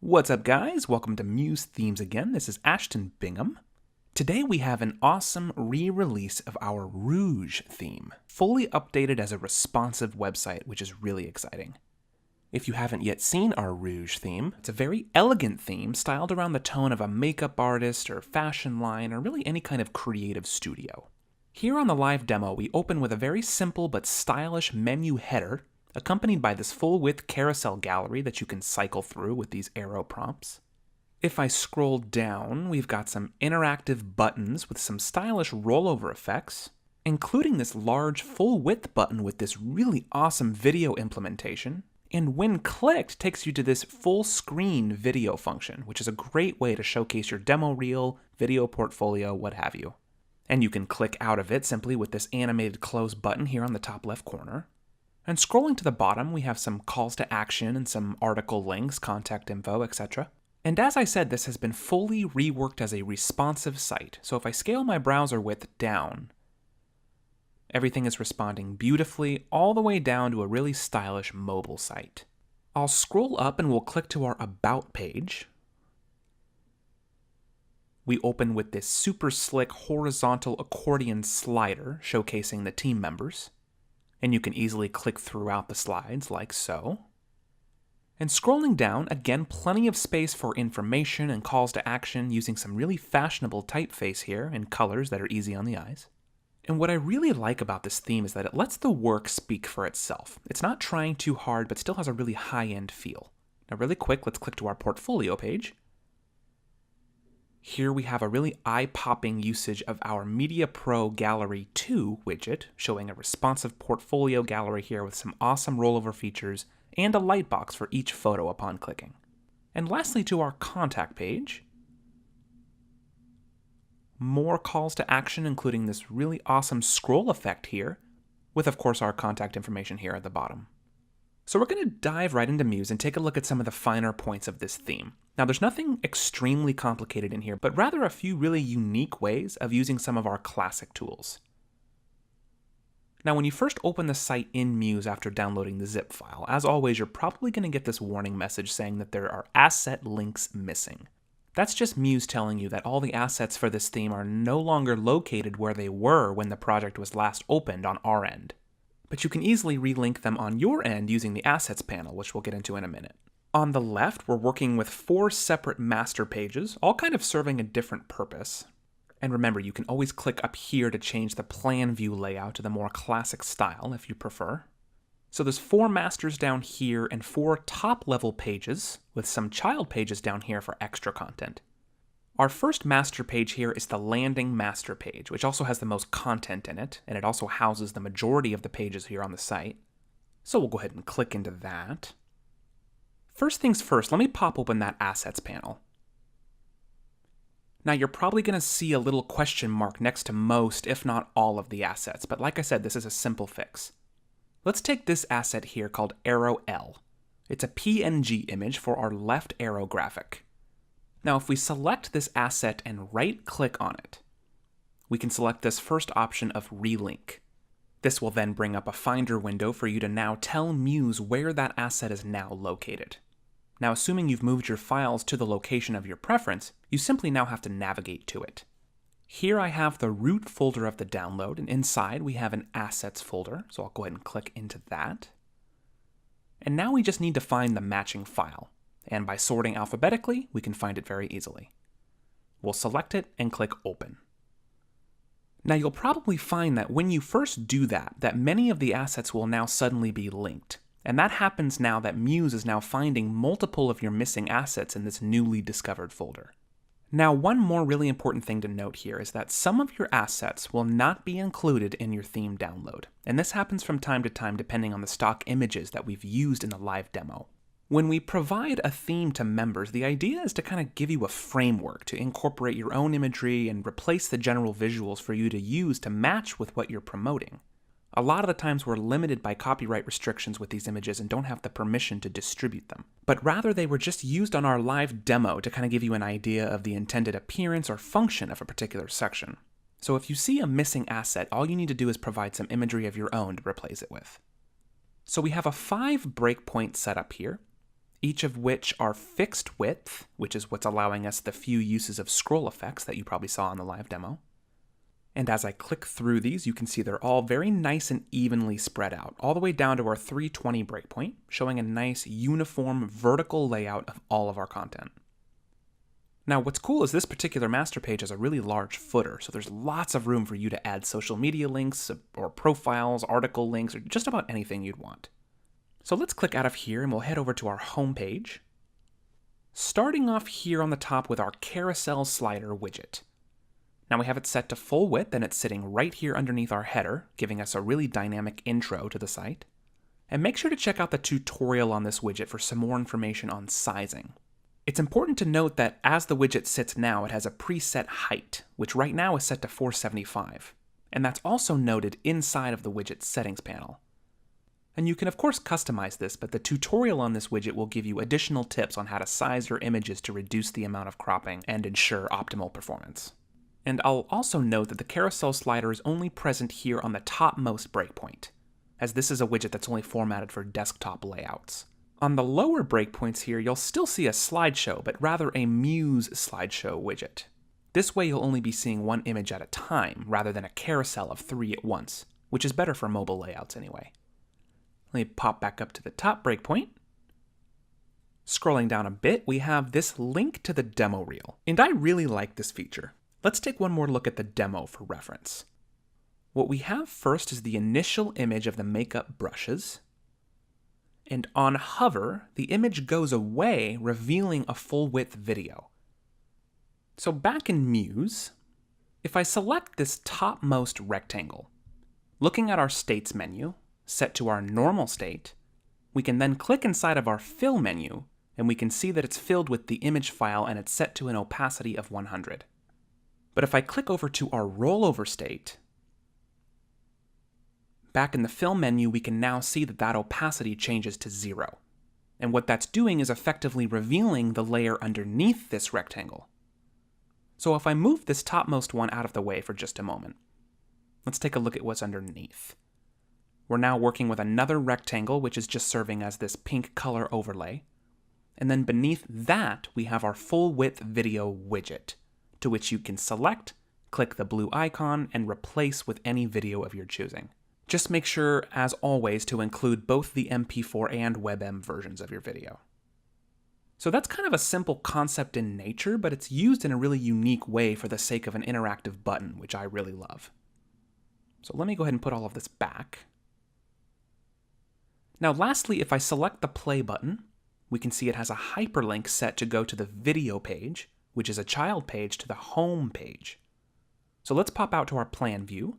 What's up, guys? Welcome to Muse Themes again. This is Ashton Bingham. Today we have an awesome re-release of our Rouge theme, fully updated as a responsive website, which is really exciting. If you haven't yet seen our Rouge theme, it's a very elegant theme styled around the tone of a makeup artist or fashion line or really any kind of creative studio. Here on the live demo, we open with a very simple but stylish menu header, accompanied by this full-width carousel gallery that you can cycle through with these arrow prompts. If I scroll down, we've got some interactive buttons with some stylish rollover effects, including this large full-width button with this really awesome video implementation, and when clicked, takes you to this full-screen video function, which is a great way to showcase your demo reel, video portfolio, what have you. And you can click out of it simply with this animated close button here on the top left corner. And scrolling to the bottom, we have some calls to action and some article links, contact info, etc. And as I said, this has been fully reworked as a responsive site. So if I scale my browser width down, everything is responding beautifully all the way down to a really stylish mobile site. I'll scroll up and we'll click to our About page. We open with this super slick horizontal accordion slider showcasing the team members. And you can easily click throughout the slides like so. And scrolling down, again, plenty of space for information and calls to action using some really fashionable typeface here in colors that are easy on the eyes. And what I really like about this theme is that it lets the work speak for itself. It's not trying too hard, but still has a really high-end feel. Now really quick, let's click to our portfolio page. Here we have a really eye-popping usage of our Media Pro Gallery 2 widget, showing a responsive portfolio gallery here with some awesome rollover features and a lightbox for each photo upon clicking. And lastly, to our contact page. More calls to action, including this really awesome scroll effect here, with of course our contact information here at the bottom. So we're going to dive right into Muse and take a look at some of the finer points of this theme. Now there's nothing extremely complicated in here, but rather a few really unique ways of using some of our classic tools. Now when you first open the site in Muse after downloading the zip file, as always, you're probably going to get this warning message saying that there are asset links missing. That's just Muse telling you that all the assets for this theme are no longer located where they were when the project was last opened on our end. But you can easily relink them on your end using the Assets panel, which we'll get into in a minute. On the left, we're working with 4 separate master pages, all kind of serving a different purpose. And remember, you can always click up here to change the plan view layout to the more classic style if you prefer. So there's 4 masters down here and 4 top-level pages, with some child pages down here for extra content. Our first master page here is the landing master page, which also has the most content in it, and it also houses the majority of the pages here on the site. So we'll go ahead and click into that. First things first, let me pop open that Assets panel. Now you're probably going to see a little question mark next to most, if not all, of the assets, but like I said, this is a simple fix. Let's take this asset here called Arrow L. It's a PNG image for our left arrow graphic. Now if we select this asset and right-click on it, we can select this first option of Relink. This will then bring up a Finder window for you to now tell Muse where that asset is now located. Now assuming you've moved your files to the location of your preference, you simply now have to navigate to it. Here I have the root folder of the download, and inside we have an Assets folder, so I'll go ahead and click into that. And now we just need to find the matching file. And by sorting alphabetically, we can find it very easily. We'll select it and click Open. Now you'll probably find that when you first do that many of the assets will now suddenly be linked. And that happens now that Muse is now finding multiple of your missing assets in this newly discovered folder. Now one more really important thing to note here is that some of your assets will not be included in your theme download. And this happens from time to time depending on the stock images that we've used in the live demo. When we provide a theme to members, the idea is to kind of give you a framework to incorporate your own imagery and replace the general visuals for you to use to match with what you're promoting. A lot of the times we're limited by copyright restrictions with these images and don't have the permission to distribute them. But rather they were just used on our live demo to kind of give you an idea of the intended appearance or function of a particular section. So if you see a missing asset, all you need to do is provide some imagery of your own to replace it with. So we have a 5 breakpoint setup here. each of which are fixed width, which is what's allowing us the few uses of scroll effects that you probably saw in the live demo. And as I click through these, you can see they're all very nice and evenly spread out, all the way down to our 320 breakpoint, showing a nice uniform vertical layout of all of our content. Now, what's cool is this particular master page has a really large footer, so there's lots of room for you to add social media links, or profiles, article links, or just about anything you'd want. So let's click out of here and we'll head over to our home page, starting off here on the top with our carousel slider widget. Now we have it set to full width and it's sitting right here underneath our header, giving us a really dynamic intro to the site. And make sure to check out the tutorial on this widget for some more information on sizing. It's important to note that as the widget sits now, it has a preset height, which right now is set to 475. And that's also noted inside of the widget settings panel. And you can of course customize this, but the tutorial on this widget will give you additional tips on how to size your images to reduce the amount of cropping and ensure optimal performance. And I'll also note that the carousel slider is only present here on the topmost breakpoint, as this is a widget that's only formatted for desktop layouts. On the lower breakpoints here, you'll still see a slideshow, but rather a Muse slideshow widget. This way you'll only be seeing one image at a time, rather than a carousel of 3 at once, which is better for mobile layouts anyway. Let me pop back up to the top breakpoint. Scrolling down a bit, we have this link to the demo reel, and I really like this feature. Let's take one more look at the demo for reference. What we have first is the initial image of the makeup brushes, and on hover, the image goes away, revealing a full-width video. So back in Muse, if I select this topmost rectangle, looking at our states menu, set to our normal state, we can then click inside of our fill menu, and we can see that it's filled with the image file and it's set to an opacity of 100. But if I click over to our rollover state, back in the fill menu, we can now see that that opacity changes to 0. And what that's doing is effectively revealing the layer underneath this rectangle. So if I move this topmost one out of the way for just a moment, let's take a look at what's underneath. We're now working with another rectangle, which is just serving as this pink color overlay. And then beneath that, we have our full width video widget, to which you can select, click the blue icon, and replace with any video of your choosing. Just make sure, as always, to include both the MP4 and WebM versions of your video. So that's kind of a simple concept in nature, but it's used in a really unique way for the sake of an interactive button, which I really love. So let me go ahead and put all of this back. Now lastly, if I select the play button, we can see it has a hyperlink set to go to the video page, which is a child page, to the home page. So let's pop out to our plan view.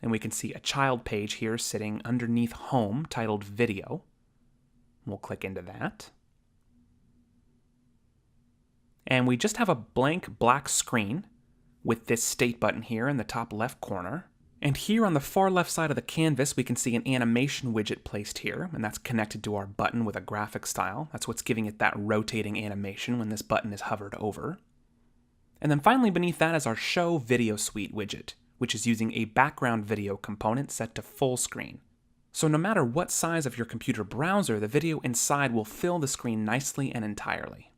And we can see a child page here sitting underneath home titled video. We'll click into that. And we just have a blank black screen with this state button here in the top left corner. And here on the far left side of the canvas, we can see an animation widget placed here, and that's connected to our button with a graphic style. That's what's giving it that rotating animation when this button is hovered over. And then finally beneath that is our Show Video Suite widget, which is using a background video component set to full screen. So no matter what size of your computer browser, the video inside will fill the screen nicely and entirely.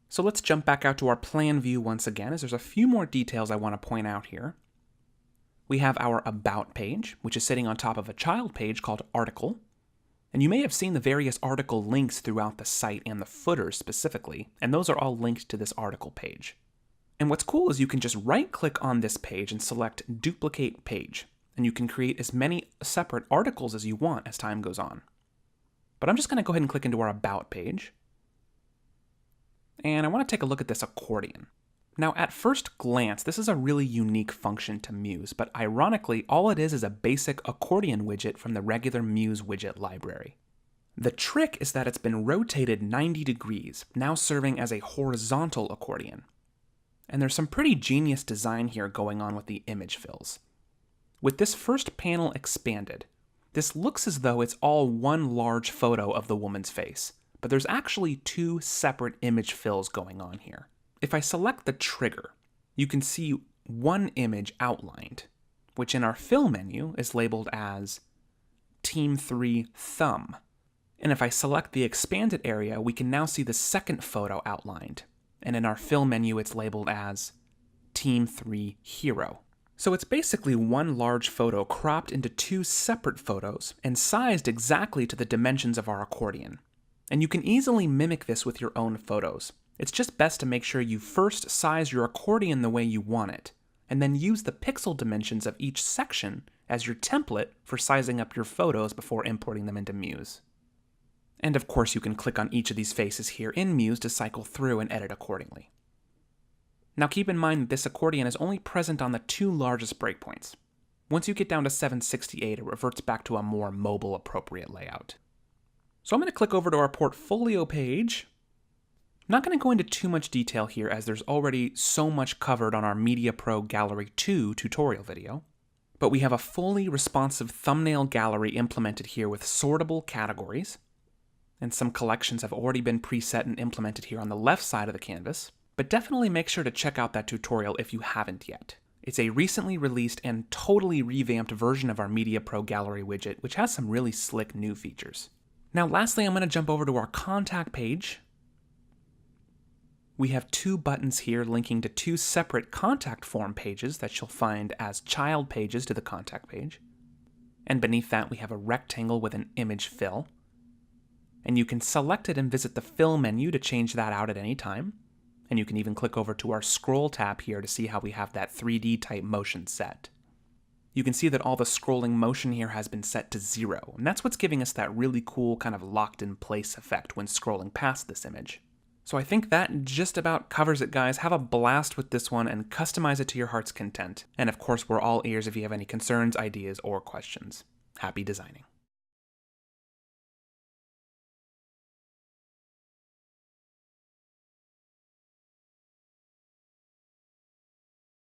So let's jump back out to our plan view once again, as there's a few more details I want to point out here. We have our About page, which is sitting on top of a child page called Article. And you may have seen the various article links throughout the site and the footer specifically, and those are all linked to this article page. And what's cool is you can just right-click on this page and select Duplicate Page, and you can create as many separate articles as you want as time goes on. But I'm just going to go ahead and click into our About page. And I want to take a look at this accordion. Now, at first glance, this is a really unique function to Muse, but ironically, all it is a basic accordion widget from the regular Muse widget library. The trick is that it's been rotated 90 degrees, now serving as a horizontal accordion. And there's some pretty genius design here going on with the image fills. With this first panel expanded, this looks as though it's all one large photo of the woman's face, but there's actually two separate image fills going on here. If I select the trigger, you can see one image outlined, which in our fill menu is labeled as Team 3 Thumb. And if I select the expanded area, we can now see the second photo outlined. And in our fill menu, it's labeled as Team 3 Hero. So it's basically one large photo cropped into two separate photos and sized exactly to the dimensions of our accordion. And you can easily mimic this with your own photos. It's just best to make sure you first size your accordion the way you want it, and then use the pixel dimensions of each section as your template for sizing up your photos before importing them into Muse. And of course you can click on each of these faces here in Muse to cycle through and edit accordingly. Now keep in mind that this accordion is only present on the two largest breakpoints. Once you get down to 768, it reverts back to a more mobile appropriate layout. So I'm going to click over to our portfolio page. I'm not going to go into too much detail here as there's already so much covered on our Media Pro Gallery 2 tutorial video. But we have a fully responsive thumbnail gallery implemented here with sortable categories. And some collections have already been preset and implemented here on the left side of the canvas. But definitely make sure to check out that tutorial if you haven't yet. It's a recently released and totally revamped version of our Media Pro Gallery widget, which has some really slick new features. Now lastly, I'm going to jump over to our contact page. We have two buttons here linking to two separate contact form pages that you'll find as child pages to the contact page. And beneath that, we have a rectangle with an image fill. And you can select it and visit the fill menu to change that out at any time. And you can even click over to our scroll tab here to see how we have that 3D type motion set. You can see that all the scrolling motion here has been set to 0, and that's what's giving us that really cool kind of locked in place effect when scrolling past this image. So I think that just about covers it, guys. Have a blast with this one and customize it to your heart's content. And of course, we're all ears if you have any concerns, ideas, or questions. Happy designing.